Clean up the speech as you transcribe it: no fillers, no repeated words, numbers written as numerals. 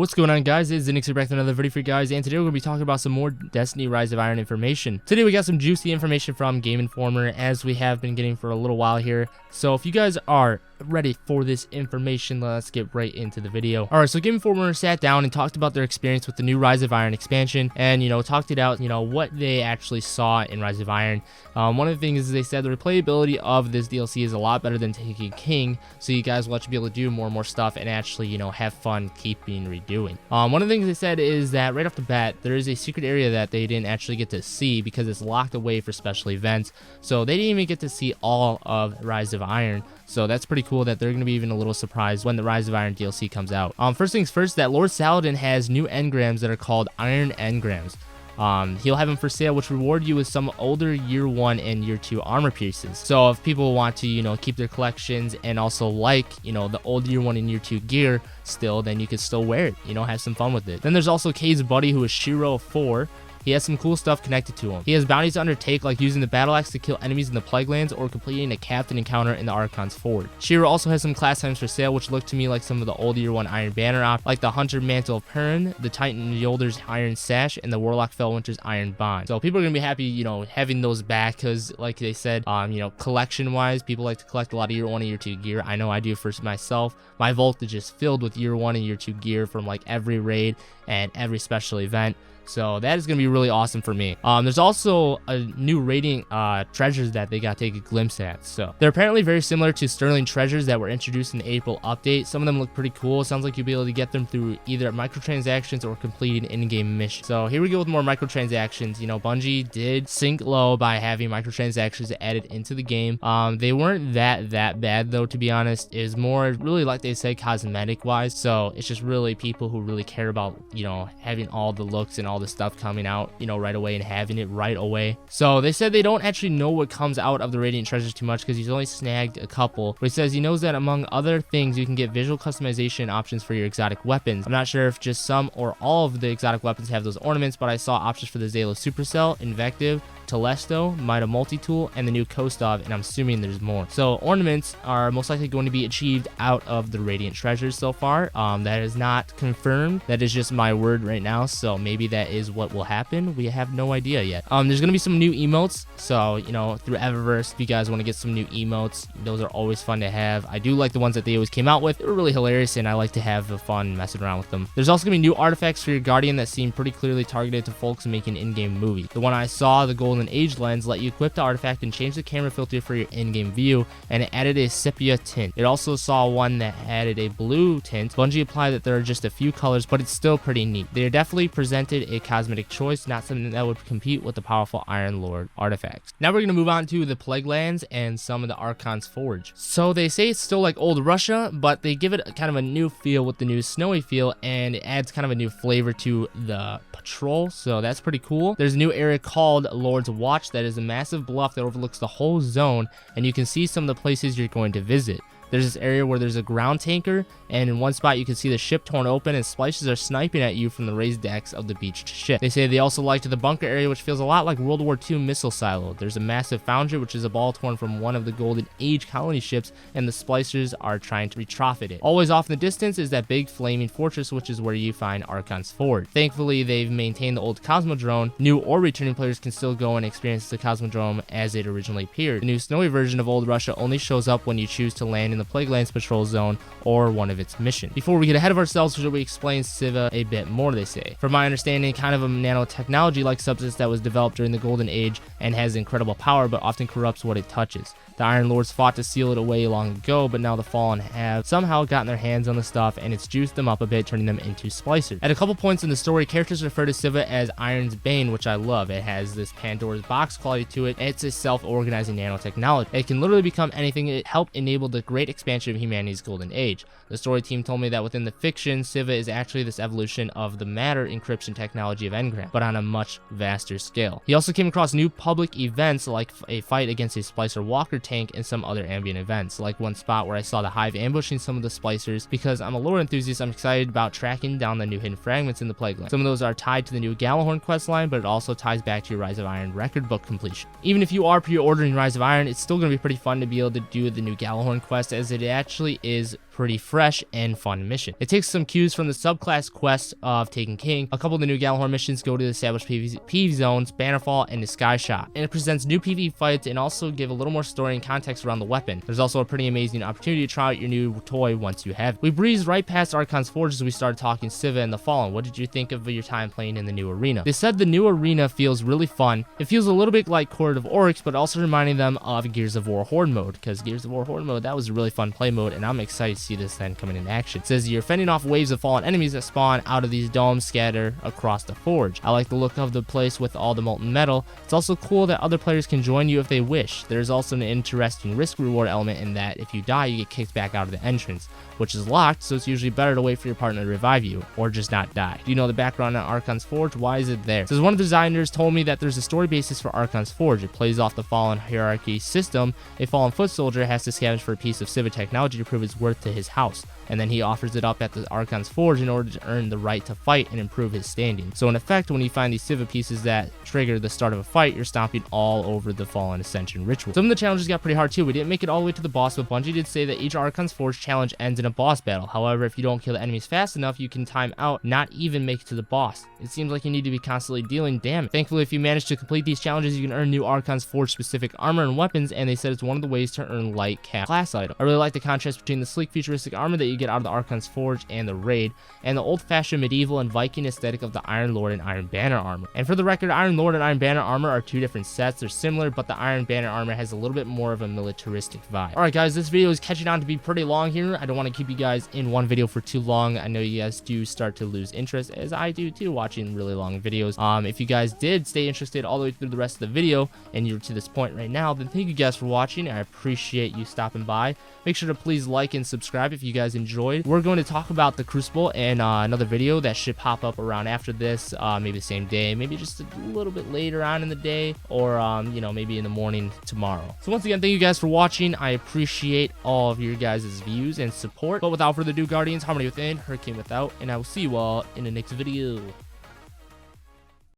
What's going on, guys? It's Zinux here back with another video for you guys, and today we're going to be talking about some more Destiny Rise of Iron information. Today we got some juicy information from Game Informer, as we have been getting for a little while here. So if you guys are ready for this information, let's get right into the video. Alright, so Game Informer sat down and talked about their experience with the new Rise of Iron expansion, and talked it out, what they actually saw in Rise of Iron. One of the things is they said the replayability of this DLC is a lot better than Taking King, so you guys will actually be able to do more and more stuff and actually have fun keeping redoing. One of the things they said is that right off the bat there is a secret area that they didn't actually get to see because it's locked away for special events, so they didn't even get to see all of Rise of Iron. So that's pretty cool that they're going to be even a little surprised when the Rise of Iron DLC comes out. First things first, that Lord Saladin has new engrams that are called Iron Engrams. He'll have them for sale, which reward you with some older year 1 and year 2 armor pieces. So if people want to, keep their collections and also like, the old year 1 and year 2 gear still, then you can still wear it, have some fun with it. Then there's also Kade's buddy, who is Shiro 4. He has some cool stuff connected to him. He has bounties to undertake, like using the battle axe to kill enemies in the Plaguelands or completing a captain encounter in the Archon's Forge. Shiro also has some class items for sale, which look to me like some of the old year 1 Iron Banner op, like the Hunter Mantle of Perrin, the Titan Yolder's Iron Sash, and the Warlock Fellwinter's Iron Bond. So people are gonna be happy, having those back, because like they said, collection wise, people like to collect a lot of year 1 and year 2 gear. I know I do for myself. My voltage is filled with year 1 and year 2 gear from like every raid and every special event. So that is going to be really awesome for me. There's also a new Radiant treasures that they got to take a glimpse at. So they're apparently very similar to Sterling treasures that were introduced in the April update. Some of them look pretty cool. It sounds like you'll be able to get them through either microtransactions or completing in-game missions. So here we go with more microtransactions. Bungie did sink low by having microtransactions added into the game. They weren't that bad though, to be honest. It was more really, like they said, cosmetic wise. So it's just really people who really care about, having all the looks and all the stuff coming out right away and having it right away. So they said they don't actually know what comes out of the Radiant treasures too much because he's only snagged a couple, but he says he knows that among other things you can get visual customization options for your exotic weapons. I'm not sure if just some or all of the exotic weapons have those ornaments, but I saw options for the Zalo Supercell, Invective, Telesto, Mida Multi-Tool, and the new Kostov, and I'm assuming there's more. So ornaments are most likely going to be achieved out of the Radiant treasures so far. That is not confirmed. That is just my word right now, so maybe that is what will happen. We have no idea yet. There's going to be some new emotes, so through Eververse, if you guys want to get some new emotes, those are always fun to have. I do like the ones that they always came out with. They were really hilarious, and I like to have the fun messing around with them. There's also going to be new artifacts for your Guardian that seem pretty clearly targeted to folks making in-game movies. The one I saw, the Golden Age lens, let you equip the artifact and change the camera filter for your in-game view, and it added a sepia tint. It also saw one that added a blue tint. Bungie applied that there are just a few colors, but it's still pretty neat. They definitely presented a cosmetic choice, not something that would compete with the powerful Iron Lord artifacts. Now we're going to move on to the Plaguelands and some of the Archon's Forge. So they say it's still like old Russia, but they give it kind of a new feel with the new snowy feel, and it adds kind of a new flavor to the patrol, so that's pretty cool. There's a new area called Lord's Watch that is a massive bluff that overlooks the whole zone, and you can see some of the places you're going to visit. There's this area where there's a ground tanker, and in one spot you can see the ship torn open and splicers are sniping at you from the raised decks of the beached ship. They say they also liked the bunker area, which feels a lot like World War II missile silo. There's a massive foundry, which is a ball torn from one of the Golden Age colony ships, and the splicers are trying to retrofit it. Always off in the distance is that big flaming fortress, which is where you find Archon's Forge. Thankfully, they've maintained the old Cosmodrome. New or returning players can still go and experience the Cosmodrome as it originally appeared. The new snowy version of Old Russia only shows up when you choose to land in the Plaguelands patrol zone or one of its missions. Before we get ahead of ourselves, should we explain Siva a bit more, they say. From my understanding, kind of a nanotechnology-like substance that was developed during the Golden Age and has incredible power, but often corrupts what it touches. The Iron Lords fought to seal it away long ago, but now the Fallen have somehow gotten their hands on the stuff, and it's juiced them up a bit, turning them into splicers. At a couple points in the story, characters refer to Siva as Iron's Bane, which I love. It has this Pandora's box quality to it, and it's a self-organizing nanotechnology. It can literally become anything. It helped enable the great expansion of humanity's Golden Age. The story team told me that within the fiction, Siva is actually this evolution of the matter encryption technology of Engrams, but on a much vaster scale. He also came across new public events like a fight against a Splicer Walker tank and some other ambient events, like one spot where I saw the Hive ambushing some of the Splicers. Because I'm a lore enthusiast, I'm excited about tracking down the new hidden fragments in the Plaguelands. Some of those are tied to the new Gjallarhorn questline, but it also ties back to your Rise of Iron record book completion. Even if you are pre-ordering Rise of Iron, it's still going to be pretty fun to be able to do the new Gjallarhorn quest, as it actually is pretty fresh and fun mission. It takes some cues from the subclass quest of Taken King. A couple of the new Gjallarhorn missions go to the established PvE zones, Bannerfall, and the Sky Shot. And it presents new PvE fights and also give a little more story and context around the weapon. There's also a pretty amazing opportunity to try out your new toy once you have it. We breezed right past Archon's Forge as we started talking Siva and the Fallen. What did you think of your time playing in the new arena? They said the new arena feels really fun. It feels a little bit like Court of Oryx, but also reminding them of Gears of War Horde mode, because Gears of War Horde mode, that was a really fun play mode, and I'm excited to see this then coming into action. It says you're fending off waves of fallen enemies that spawn out of these domes scattered across the forge. I like the look of the place with all the molten metal. It's also cool that other players can join you if they wish. There's also an interesting risk reward element in that if you die, you get kicked back out of the entrance, which is locked, so it's usually better to wait for your partner to revive you, or just not die. Do you know the background on Archon's Forge? Why is it there? It says one of the designers told me that there's a story basis for Archon's Forge. It plays off the Fallen hierarchy system. A fallen foot soldier has to scavenge for a piece of Civic technology to prove its worth to his house, and then he offers it up at the Archon's Forge in order to earn the right to fight and improve his standing. So in effect, when you find these Civic pieces that trigger the start of a fight, you're stomping all over the Fallen Ascension ritual. Some of the challenges got pretty hard too. We didn't make it all the way to the boss, but Bungie did say that each Archon's Forge challenge ends in a boss battle. However, if you don't kill the enemies fast enough, you can time out, not even make it to the boss. It seems like you need to be constantly dealing damage. Thankfully, if you manage to complete these challenges, you can earn new Archon's Forge specific armor and weapons, and they said it's one of the ways to earn light cap class item. I really like the contrast between the sleek futuristic armor that you get out of the Archon's Forge and the raid, and the old-fashioned medieval and Viking aesthetic of the Iron Lord and Iron Banner armor. And for the record, Iron Lord and Iron Banner armor are two different sets. They're similar, but the Iron Banner armor has a little bit more of a militaristic vibe. Alright guys, this video is catching on to be pretty long here. I don't want to keep you guys in one video for too long. I know you guys do start to lose interest, as I do too, watching really long videos. If you guys did stay interested all the way through the rest of the video and you're to this point right now, then thank you guys for watching. I appreciate you stopping by. Make sure to please like and subscribe if you guys enjoyed. We're going to talk about the Crucible in another video that should pop up around after this, maybe the same day, maybe just a little bit later on in the day, or you know, maybe in the morning tomorrow. So once again, thank you guys for watching. I appreciate all of your guys' views and support. But without further ado, Guardians, harmony within, hurricane without, and I will see you all in the next video.